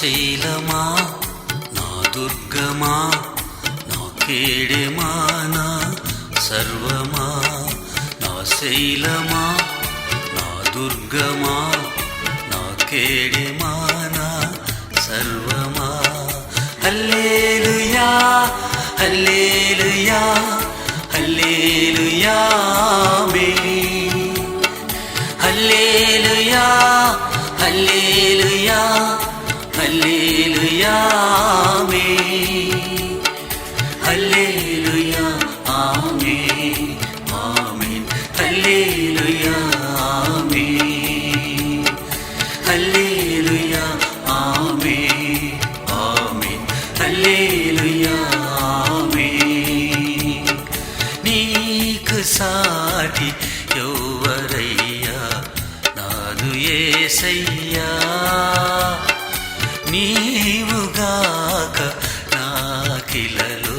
శైలమా నా దుర్గమా నా కేడెమా నా సర్వమా నా శైలమా నా దుర్గమా నా కేడెమా నా సర్వమా హల్లెలూయా హల్లెలూయా హల్లెలూయా ఆమేన్ హల్లెలూయా హల్లెలూయా హల్లెలూయా ఆమేన్ హల్లెలూయా ఆమేన్ ఆమేన్ హల్లెలూయా ఆమేన్ హల్లెలూయా ఆమేన్ ఆమేన్ హల్లెలూయా ఆమేన్ నీకు సాటి ఎవరయ్యా నాదు యేసయ్యా నీవుగాక నాకిలలో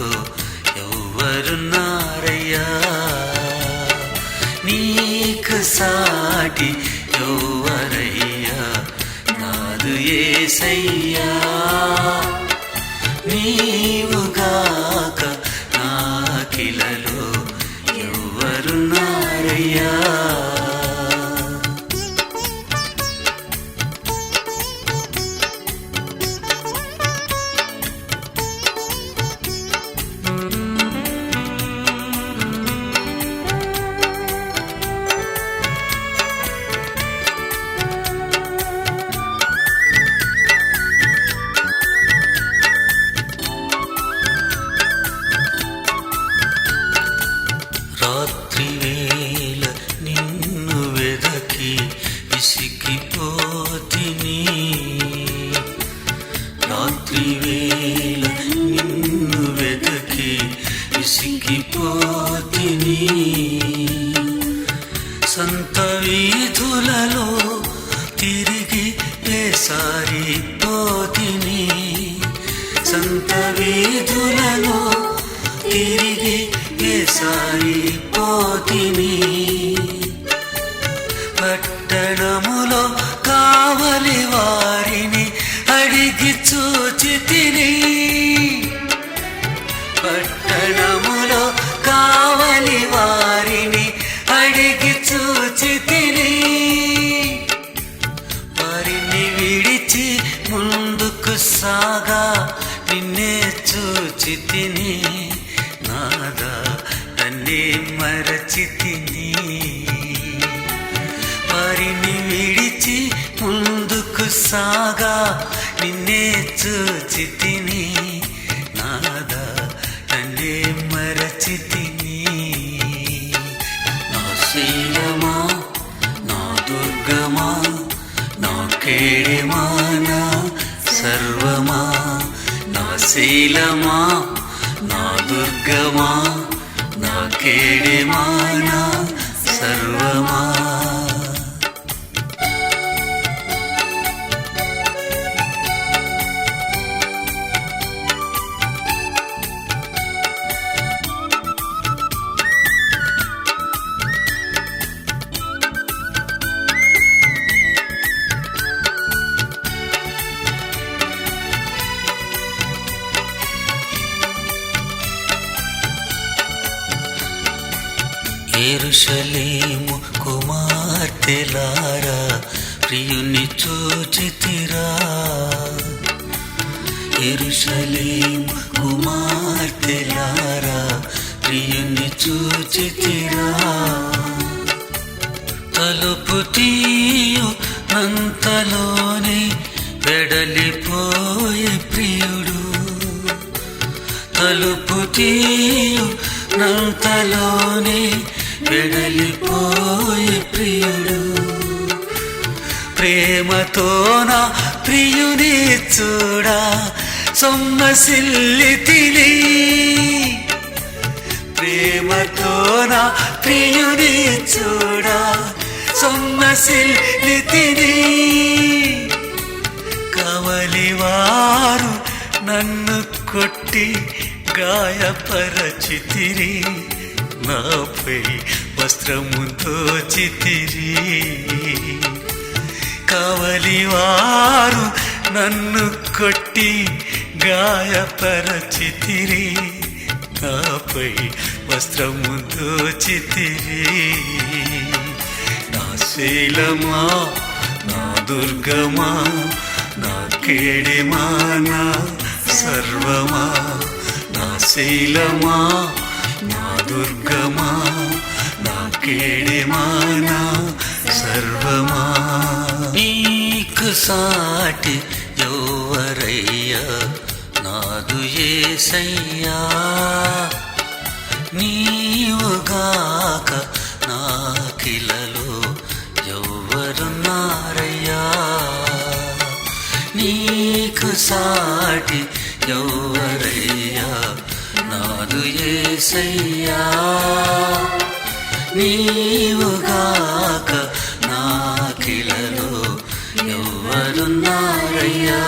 ఎవరున్నారయ్యా నీకు సాటి ఎవరయ్యా నాదు యేసయ్యా నీవుగాక నాకిలలో ఎవరున్నారయ్యా రాత్రివేళ నిన్ను వెదకి విసిగిపోతిని రాత్రివేళ నిన్ను వెదకి విసిగిపోతిని సంత వీధులలో తిరిగి వేసారి పోతిని సంత వీధులలో తిరిగి వేసారి పోతిని పట్టణములో కావలి వారిని అడిగి చూచితిని పట్టణములో కావలి వారిని అడిగి చూచితిని వారిని విడిచి ముందుకు సాగా నిన్నే చూచితిని నాదా నన్నే మరచితిని వారిని విడిచి ముందుకు సాగా నిన్నే చూచితిని నాదా నన్నే మరచితిని నా శైలమా నా దుర్గమా నా కేడెమా నా సర్వమా నా శైలమా నా దుర్గమా నా కేడెమా నా సర్వమా యెరూషలేము కుమార్తెలారా ప్రియుని చూచితిరా యెరూషలేము కుమార్తెలారా ప్రియుని చూచితిరా తలుపు తీయు నంతలోనే వెడలిపోయే ప్రియుడు తలుపు తీయు నంతలోనే వెడలిపోయే ప్రియుడు ప్రేమతో నా ప్రియుని చూడా సొమ్మసిల్లితిని ప్రేమతో నా ప్రియుని చూడా సొమ్మసిల్లితిని కవలివారు నన్ను కొట్టి గాయపరచితిరి నాపై వస్త్రము దోచితిరి కవలివారు నన్ను కొట్టి గాయపరచితిరి, నాపై వస్త్రము దోచితిరి. నా శైలమా, నా దుర్గమా, నా కేడిమా, నా సర్వమా, నా శైలమా, నా దుర్గమా, నా కేడిమా, నా సర్వమా. నీకు సాటి ఎవరయ్యా నాదు యేసయ్యా, నీవుగాక నాకిలలో ఎవరున్నారయ్యా. నీకు సాటి ఎవరయ్యా నాదు యేసయ్యా, నీవుగాక నాకిలలో ఎవరున్నారయ్యా.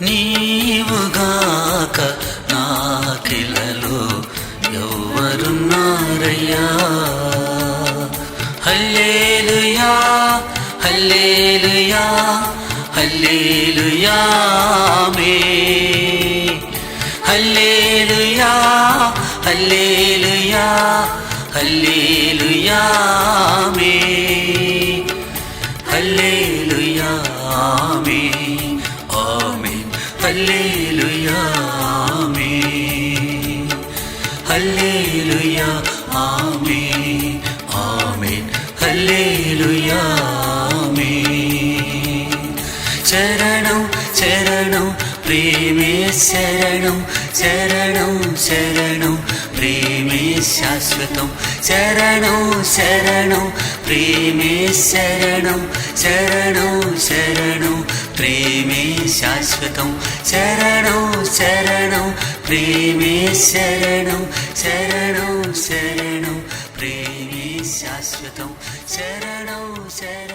నీవుగాక నాకిలలో ఎవరున్నారయ్యా. హల్లెలూయా హల్లెలూయా హల్లెలూయా ఆమేన్. హల్లెలూయా హల్లెలూయా హల్లెలూయా ఆమేన్. హల్లెలూయా ఆమేన్ ఆమేన్. హల్లెలూయా ఆమేన్. హల్లెలూయా ఆమేన్ ఆమేన్. హల్లెలూయా ఆమేన్. శరణం శరణం ప్రేమే శరణం, శరణం శరణం ప్రేమే శాశ్వతం. శరణం శరణం ప్రేమే శరణం, శరణం శరణం ప్రేమే శాశ్వతం. శరణం శరణం ప్రేమే శరణం, శరణం శరణం ప్రేమే శాశ్వతం. శరణం శరణం